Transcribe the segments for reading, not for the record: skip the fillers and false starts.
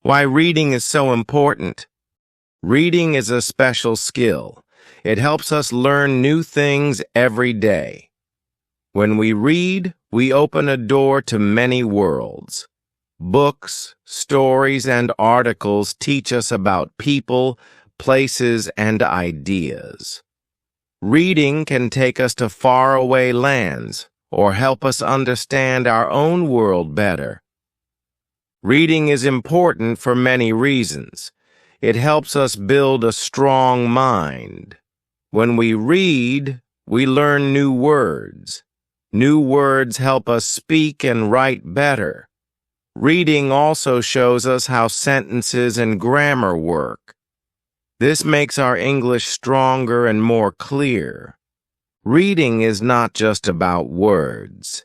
Why reading is so important. Reading is a special skill. It helps us learn new things every day. When we read, we open a door to many worlds. Books, stories, and articles teach us about people, places, and ideas. Reading can take us to faraway lands or help us understand our own world better. Reading is important for many reasons. It helps us build a strong mind. When we read, we learn new words. New words help us speak and write better. Reading also shows us how sentences and grammar work. This makes our English stronger and more clear. Reading is not just about words.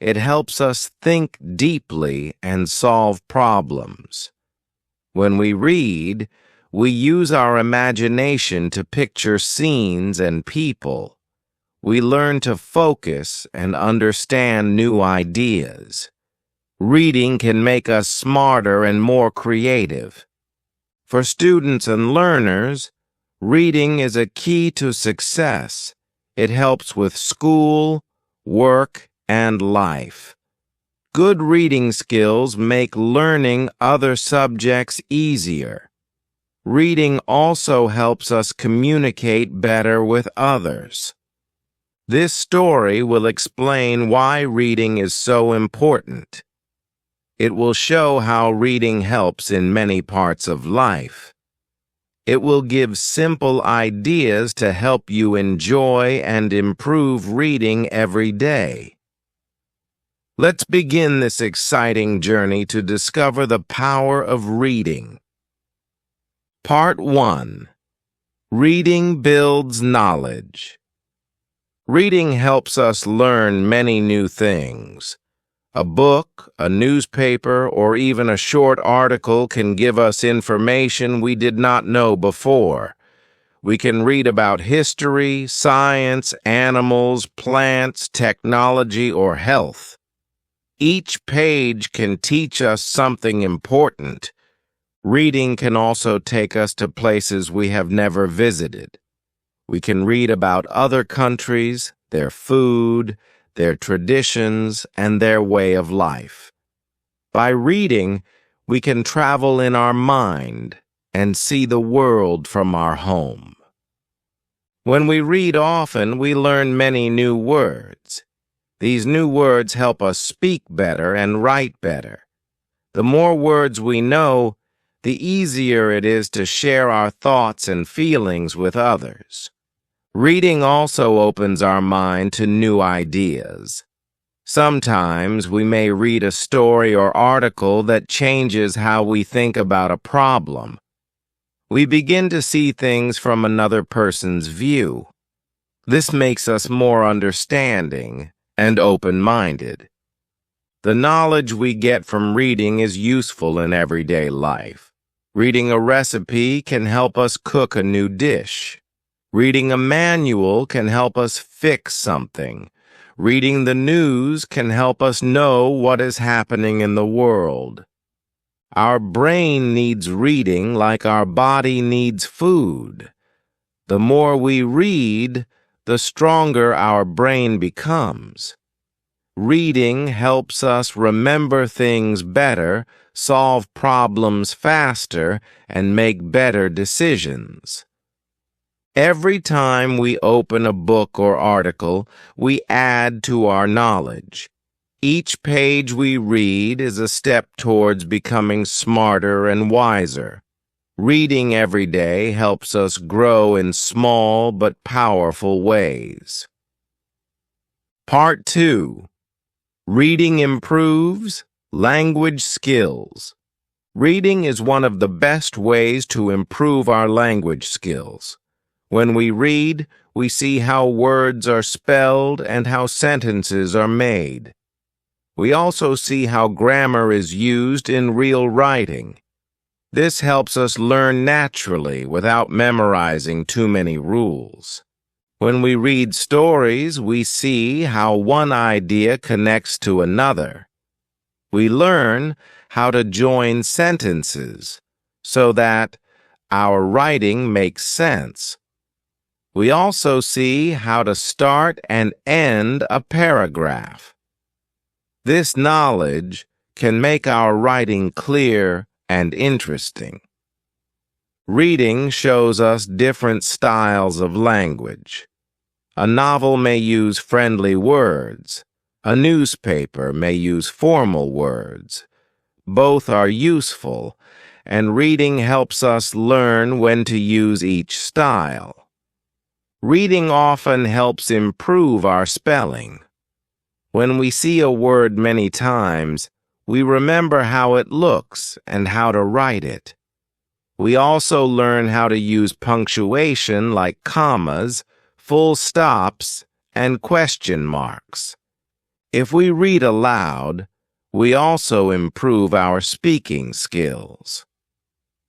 It helps us think deeply and solve problems. When we read, we use our imagination to picture scenes and people. We learn to focus and understand new ideas. Reading can make us smarter and more creative. For students and learners, reading is a key to success. It helps with school, work, and life. Good reading skills make learning other subjects easier. Reading also helps us communicate better with others. This story will explain why reading is so important. It will show how reading helps in many parts of life. It will give simple ideas to help you enjoy and improve reading every day. Let's begin this exciting journey to discover the power of reading. Part 1. Reading builds knowledge. Reading helps us learn many new things. A book, a newspaper, or even a short article can give us information we did not know before. We can read about history, science, animals, plants, technology, or health. Each page can teach us something important. Reading can also take us to places we have never visited. We can read about other countries, their food, their traditions, and their way of life. By reading, we can travel in our mind and see the world from our home. When we read often, we learn many new words. These new words help us speak better and write better. The more words we know, the easier it is to share our thoughts and feelings with others. Reading also opens our mind to new ideas. Sometimes we may read a story or article that changes how we think about a problem. We begin to see things from another person's view. This makes us more understanding and open-minded. The knowledge we get from reading is useful in everyday life. Reading a recipe can help us cook a new dish. Reading a manual can help us fix something. Reading the news can help us know what is happening in the world. Our brain needs reading like our body needs food. The more we read, the stronger our brain becomes. Reading helps us remember things better, solve problems faster, and make better decisions. Every time we open a book or article, we add to our knowledge. Each page we read is a step towards becoming smarter and wiser. Reading every day helps us grow in small but powerful ways. Part 2. Reading improves language skills. Reading is one of the best ways to improve our language skills. When we read, we see how words are spelled and how sentences are made. We also see how grammar is used in real writing. This helps us learn naturally without memorizing too many rules. When we read stories, we see how one idea connects to another. We learn how to join sentences so that our writing makes sense. We also see how to start and end a paragraph. This knowledge can make our writing clear and interesting. Reading shows us different styles of language. A novel may use friendly words. A newspaper may use formal words. Both are useful, and reading helps us learn when to use each style. Reading often helps improve our spelling. When we see a word many times, we remember how it looks and how to write it. We also learn how to use punctuation like commas, full stops, and question marks. If we read aloud, we also improve our speaking skills.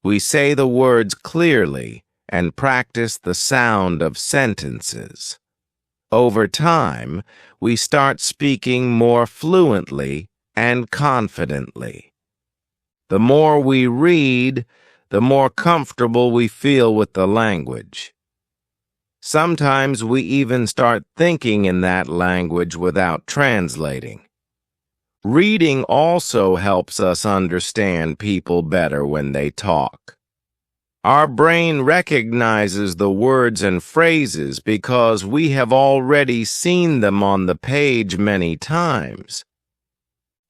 We say the words clearly and practice the sound of sentences. Over time, we start speaking more fluently and confidently. The more we read, the more comfortable we feel with the language. Sometimes we even start thinking in that language without translating. Reading also helps us understand people better when they talk. Our brain recognizes the words and phrases because we have already seen them on the page many times.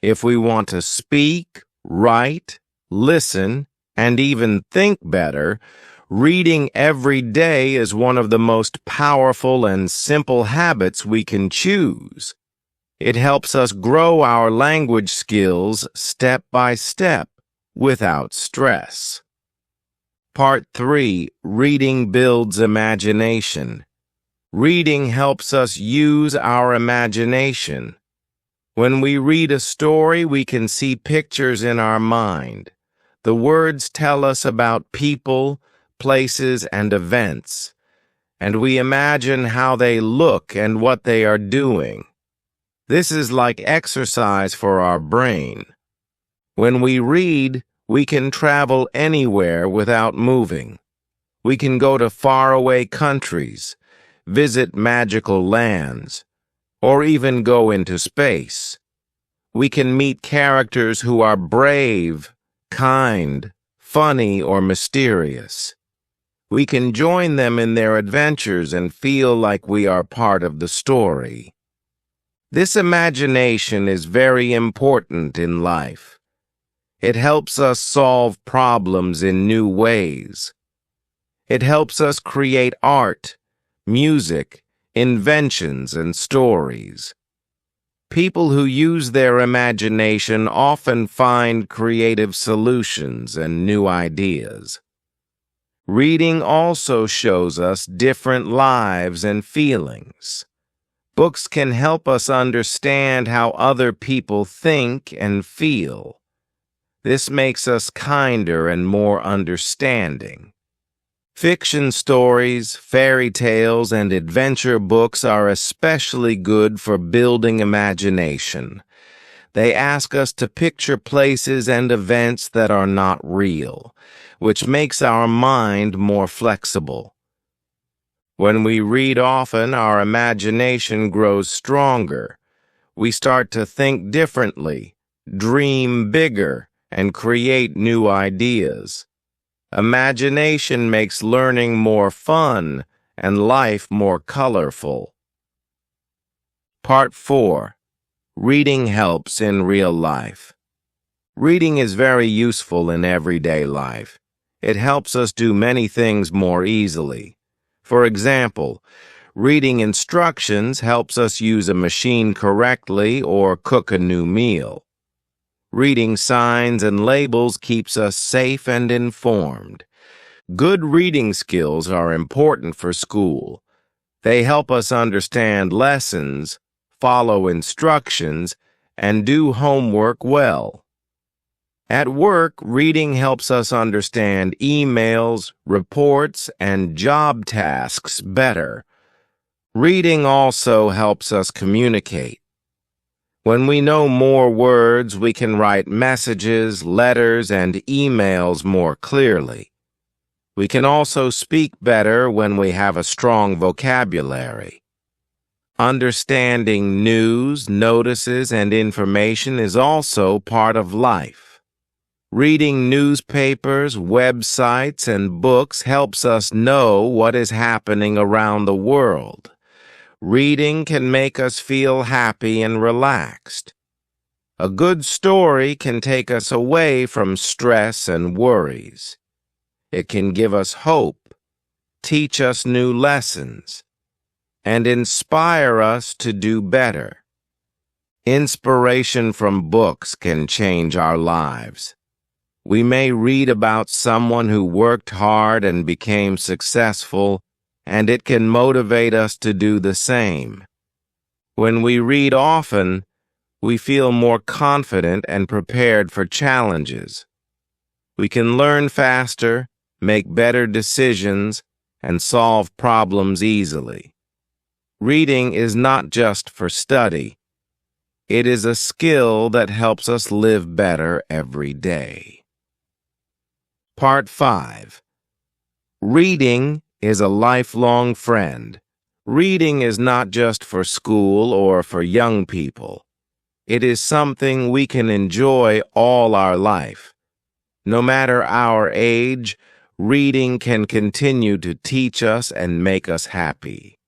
If we want to speak, write, listen, and even think better, reading every day is one of the most powerful and simple habits we can choose. It helps us grow our language skills step by step without stress. Part 3. Reading builds imagination. Reading helps us use our imagination. When we read a story, we can see pictures in our mind. The words tell us about people, places, and events, and we imagine how they look and what they are doing. This is like exercise for our brain. When we read, we can travel anywhere without moving. We can go to faraway countries, visit magical lands, or even go into space. We can meet characters who are brave, kind, funny, or mysterious. We can join them in their adventures and feel like we are part of the story. This imagination is very important in life. It helps us solve problems in new ways. It helps us create art, music, inventions, and stories. People who use their imagination often find creative solutions and new ideas. Reading also shows us different lives and feelings. Books can help us understand how other people think and feel. This makes us kinder and more understanding. Fiction stories, fairy tales, and adventure books are especially good for building imagination. They ask us to picture places and events that are not real, which makes our mind more flexible. When we read often, our imagination grows stronger. We start to think differently, dream bigger, and create new ideas. Imagination makes learning more fun and life more colorful. Part 4. Reading helps in real life. Reading is very useful in everyday life. It helps us do many things more easily. For example, reading instructions helps us use a machine correctly or cook a new meal. Reading signs and labels keeps us safe and informed. Good reading skills are important for school. They help us understand lessons, follow instructions, and do homework well. At work, reading helps us understand emails, reports, and job tasks better. Reading also helps us communicate. When we know more words, we can write messages, letters, and emails more clearly. We can also speak better when we have a strong vocabulary. Understanding news, notices, and information is also part of life. Reading newspapers, websites, and books helps us know what is happening around the world. Reading can make us feel happy and relaxed. A good story can take us away from stress and worries. It can give us hope, teach us new lessons, and inspire us to do better. Inspiration from books can change our lives. We may read about someone who worked hard and became successful, and it can motivate us to do the same. When we read often, we feel more confident and prepared for challenges. We can learn faster, make better decisions, and solve problems easily. Reading is not just for study. It is a skill that helps us live better every day. Part 5. Reading is a lifelong friend. Reading is not just for school or for young people. It is something we can enjoy all our life. No matter our age, reading can continue to teach us and make us happy.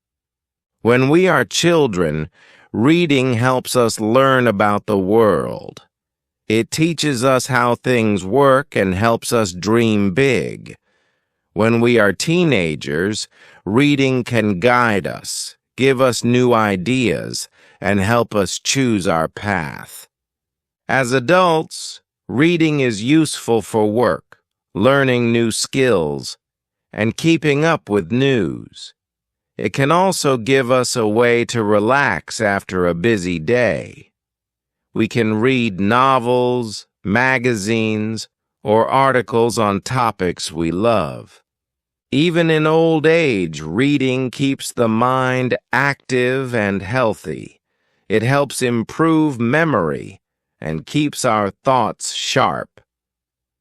When we are children, reading helps us learn about the world. It teaches us how things work and helps us dream big. When we are teenagers, reading can guide us, give us new ideas, and help us choose our path. As adults, reading is useful for work, learning new skills, and keeping up with news. It can also give us a way to relax after a busy day. We can read novels, magazines, or articles on topics we love. Even in old age, reading keeps the mind active and healthy. It helps improve memory and keeps our thoughts sharp.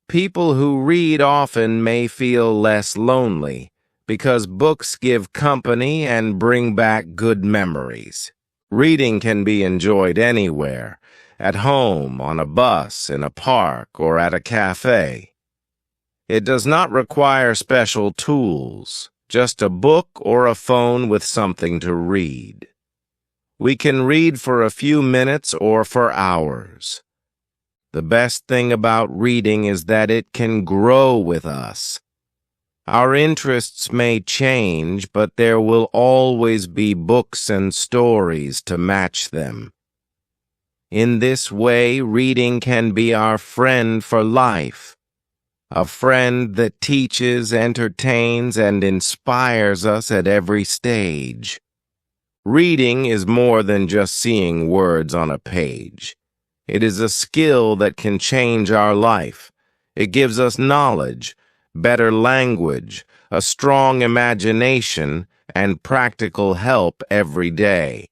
People who read often may feel less lonely because books give company and bring back good memories. Reading can be enjoyed anywhere, at home, on a bus, in a park, or at a cafe. It does not require special tools, just a book or a phone with something to read. We can read for a few minutes or for hours. The best thing about reading is that it can grow with us. Our interests may change, but there will always be books and stories to match them. In this way, reading can be our friend for life, a friend that teaches, entertains, and inspires us at every stage. Reading is more than just seeing words on a page. It is a skill that can change our life. It gives us knowledge, better language, a strong imagination, and practical help every day.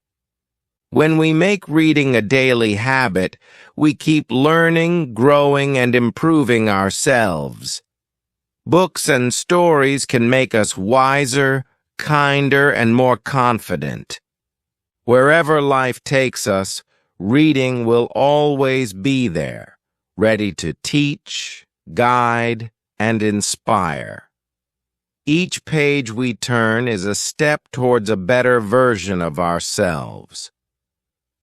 When we make reading a daily habit, we keep learning, growing, and improving ourselves. Books and stories can make us wiser, kinder, and more confident. Wherever life takes us, reading will always be there, ready to teach, guide, and inspire. Each page we turn is a step towards a better version of ourselves.